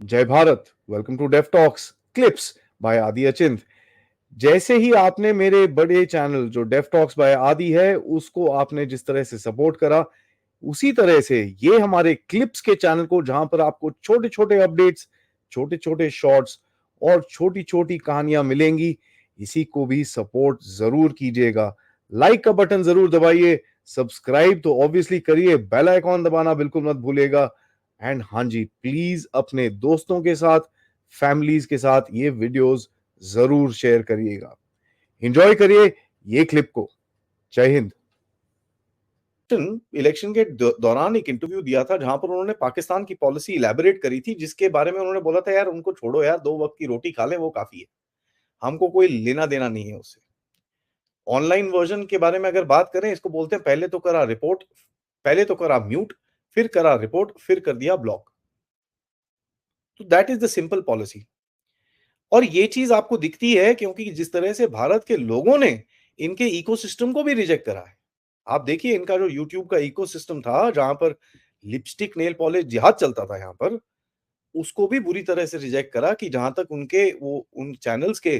जय Bharat. Welcome to deaf talks clips by Adi Achint. जैसे ही आपने मेरे बड़े चैनल जो डेफ टॉक्स बाय आदि है उसको आपने जिस तरह से सपोर्ट करा, उसी तरह से ये हमारे क्लिप्स के चैनल को, जहां पर आपको छोटे छोटे अपडेट्स, छोटे छोटे शॉर्ट्स और छोटी छोटी कहानियां मिलेंगी, इसी को भी सपोर्ट जरूर कीजिएगा। लाइक का बटन जरूर दबाइए, सब्सक्राइब तो ऑब्वियसली करिए, बेल आइकॉन दबाना बिल्कुल मत भूलिएगा। एंड हाँ जी, प्लीज अपने दोस्तों के साथ, फैमिलीज के साथ ये वीडियोस जरूर शेयर करिएगा। एंजॉय करिए ये क्लिप को। जय हिंद। इलेक्शन के दौरान एक इंटरव्यू दिया था जहां पर उन्होंने पाकिस्तान की पॉलिसी इलैबोरेट करी थी, जिसके बारे में उन्होंने बोला था यार उनको छोड़ो यार, 2 वक्त की रोटी खा ले वो काफी है, हमको कोई लेना देना नहीं है उससे। ऑनलाइन वर्जन के बारे में अगर बात करें, इसको बोलते हैं पहले तो करा रिपोर्ट, पहले तो करा म्यूट, फिर करा रिपोर्ट, फिर कर दिया ब्लॉक। तो that is the simple policy. और ये चीज आपको दिखती है क्योंकि जिस तरह से भारत के लोगों ने इनके इकोसिस्टम को भी रिजेक्ट करा है। आप देखिए इनका जो यूट्यूब का इकोसिस्टम था, जहां पर लिपस्टिक नेल पॉलिश जिहाद चलता था यहां पर, उसको भी बुरी तरह से रिजेक्ट करा कि जहां तक उनके वो उन चैनल्स के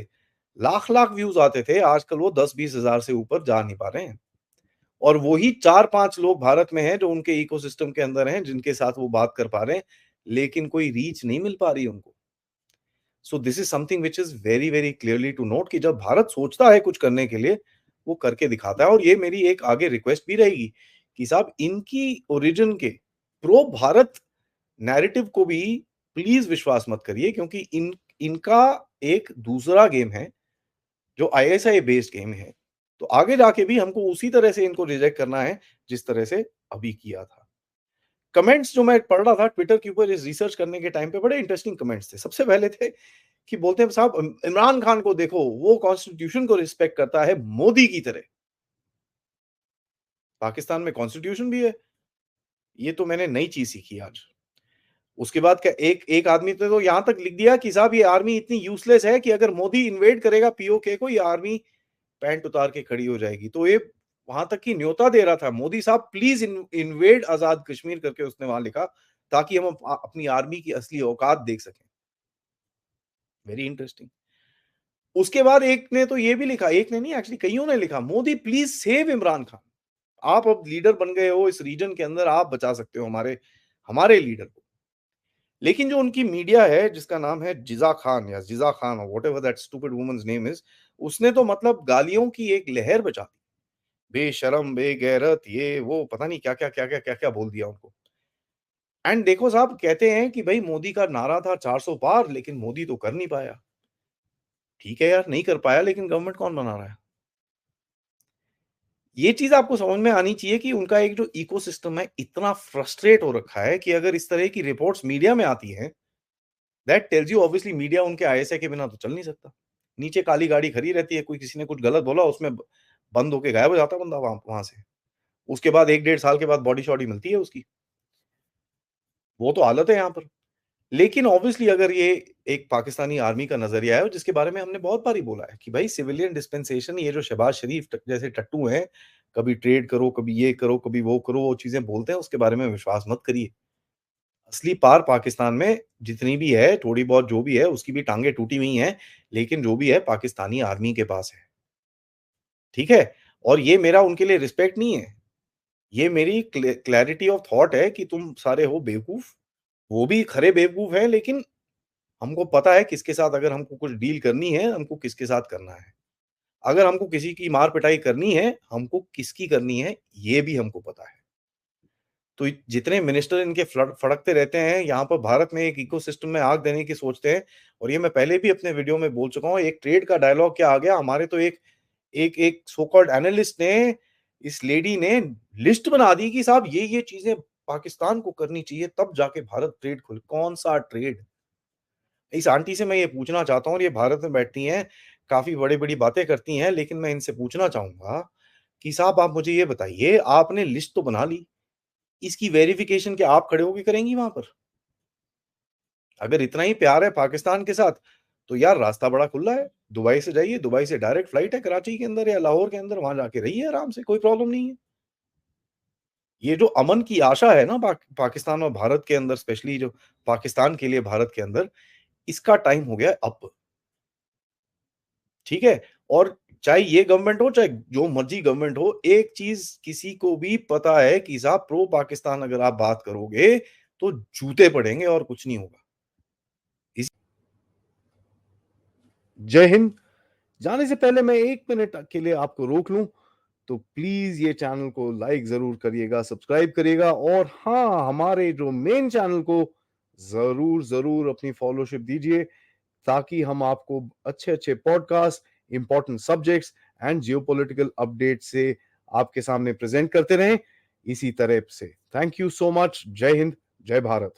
लाख लाख व्यूज आते थे, आजकल वो 10-20 हजार से ऊपर जा नहीं पा रहे हैं। और वही 4-5 लोग भारत में हैं जो उनके इकोसिस्टम के अंदर हैं, जिनके साथ वो बात कर पा रहे हैं, लेकिन कोई रीच नहीं मिल पा रही उनको। So this is something which is very very clearly to note कि जब भारत सोचता है कुछ करने के लिए, वो करके दिखाता है। और ये मेरी एक आगे रिक्वेस्ट भी रहेगी कि साहब इनकी ओरिजिन के प्रो भारत नैरेटिव को भी प्लीज विश्वास मत करिए, क्योंकि इनका एक दूसरा गेम है जो आईएसआई बेस्ड गेम है। तो आगे जाके भी हमको उसी तरह से इनको रिजेक्ट करना है जिस तरह से अभी किया था। कमेंट्स जो मैं पढ़ रहा था ट्विटर के ऊपर इस रिसर्च करने के टाइम पे, बड़े इंटरेस्टिंग कमेंट्स थे। सबसे पहले थे कि बोलते हैं साहब इमरान खान को देखो, वो कॉन्स्टिट्यूशन को रिस्पेक्ट करता है मोदी की तरह। पाकिस्तान में कॉन्स्टिट्यूशन भी है, ये तो मैंने नई चीज सीखी आज। उसके बाद क्या एक एक आदमी ने तो यहां तक लिख दिया कि साहब ये आर्मी इतनी यूजलेस है कि अगर मोदी इन्वेड करेगा पीओके को, ये आर्मी पैंट उतार के खड़ी हो जाएगी। तो ये वहां तक की न्योता दे रहा था, मोदी साहब प्लीज इन्वेड आजाद कश्मीर करके उसने वहां लिखा, ताकि हम अपनी आर्मी की असली औकात देख सकें। Very interesting. उसके बाद एक ने तो ये भी लिखा, एक ने नहीं एक्चुअली कईयों ने लिखा, मोदी प्लीज सेव इमरान खान। आप अब लीडर बन गए हो इस रीजन के अंदर, आप बचा सकते हो हमारे हमारे लीडर को। लेकिन जो उनकी मीडिया है जिसका नाम है जिजा खान या Jija Khan, whatever that stupid woman's name is, उसने तो मतलब गालियों की एक लहर बचा दी। बेशरम, बेगैरत, ये वो पता नहीं क्या क्या क्या क्या क्या क्या बोल दिया उनको। एंड देखो साहब, कहते हैं कि भाई मोदी का नारा था 400 पार, लेकिन मोदी तो कर नहीं पाया। ठीक है यार, नहीं कर पाया, लेकिन गवर्नमेंट कौन बना रहा है? ये चीज आपको समझ में आनी चाहिए कि उनका एक जो इकोसिस्टम है इतना फ्रस्ट्रेट हो रखा है कि अगर इस तरह की रिपोर्ट्स मीडिया में आती हैं, that tells you obviously media उनके आईएसए के बिना तो चल नहीं सकता। नीचे काली गाड़ी खड़ी रहती है, कोई किसी ने कुछ गलत बोला, उसमें बंद होके गायब हो जाता है बंदा वहां वहां से। उसके बाद 1-1.5 साल के बाद बॉडी शॉडी मिलती है उसकी। वो तो हालत है यहाँ पर। लेकिन ऑब्वियसली अगर ये एक पाकिस्तानी आर्मी का नजरिया है, और जिसके बारे में हमने बहुत बार ही बोला है कि भाई सिविलियन डिस्पेंसेशन, ये जो शहबाज शरीफ जैसे टट्टू हैं, कभी ट्रेड करो, कभी ये करो, कभी वो करो, वो चीजें बोलते हैं, उसके बारे में विश्वास मत करिए। असली पार पाकिस्तान में जितनी भी है, थोड़ी बहुत जो भी है, उसकी भी टांगे टूटी हुई हैं, लेकिन जो भी है पाकिस्तानी आर्मी के पास है। ठीक है? और ये मेरा उनके लिए रिस्पेक्ट नहीं है, ये मेरी क्लैरिटी ऑफ थॉट है कि तुम सारे हो बेवकूफ, वो भी खरे बेवकूफ हैं, लेकिन हमको पता है किसके साथ अगर हमको कुछ डील करनी है, हमको किसके साथ करना है। अगर हमको किसी की मार-पिटाई करनी है, हमको किसकी करनी है, ये भी हमको पता है। तो जितने मिनिस्टर इनके फड़कते रहते हैं, यहाँ पर भारत में एक इकोसिस्टम में आग देने की सोचते हैं। और ये मैं पहले भी अपने वीडियो में बोल चुका हूँ, एक ट्रेड का डायलॉग क्या आ गया, हमारे तो एक एक एक सो कॉल्ड एनालिस्ट ने, इस लेडी ने लिस्ट बना दी कि साहब ये चीजें पाकिस्तान को करनी चाहिए, तब जाके भारत ट्रेड खुले। कौन-सा ट्रेड? इस आंटी से मैं ये पूछना चाहता हूँ, और ये भारत में बैठती हैं, काफ़ी बड़ी-बड़ी बातें करती हैं, लेकिन मैं इनसे पूछना चाहूँगा कि साहब आप मुझे ये बताइए, आपने लिस्ट तो बना ली, इसकी वेरिफिकेशन क्या आप खड़े होके करेंगी वहाँ पर? अगर इतना ही प्यार है पाकिस्तान के साथ, तो यार रास्ता बड़ा खुला है, दुबई से जाइए, दुबई से डायरेक्ट फ्लाइट है कराची के अंदर या लाहौर के अंदर, वहाँ जाके रहिए आराम से, कोई प्रॉब्लम नहीं है। ये जो अमन की आशा है ना पाकिस्तान और भारत के अंदर, स्पेशली जो पाकिस्तान के लिए भारत के अंदर, इसका टाइम हो गया है अब। ठीक है? और चाहे ये गवर्नमेंट हो, चाहे जो मर्ज़ी गवर्नमेंट हो, एक चीज़ किसी को भी पता है कि साहब प्रो पाकिस्तान अगर आप बात करोगे, तो जूते पड़ेंगे और कुछ नहीं होगा। इस जय हिंद। जाने से पहले मैं 1 मिनट के लिए आपको रोक लूं, तो प्लीज ये चैनल को लाइक जरूर करिएगा, सब्सक्राइब करिएगा, और हाँ, हमारे जो मेन चैनल को जरूर जरूर अपनी फॉलोशिप दीजिए, ताकि हम आपको अच्छे अच्छे podcast, important subjects and geopolitical update से आपके सामने प्रेजेंट करते रहें इसी तरह से। Thank you so much. जय हिंद, जय भारत।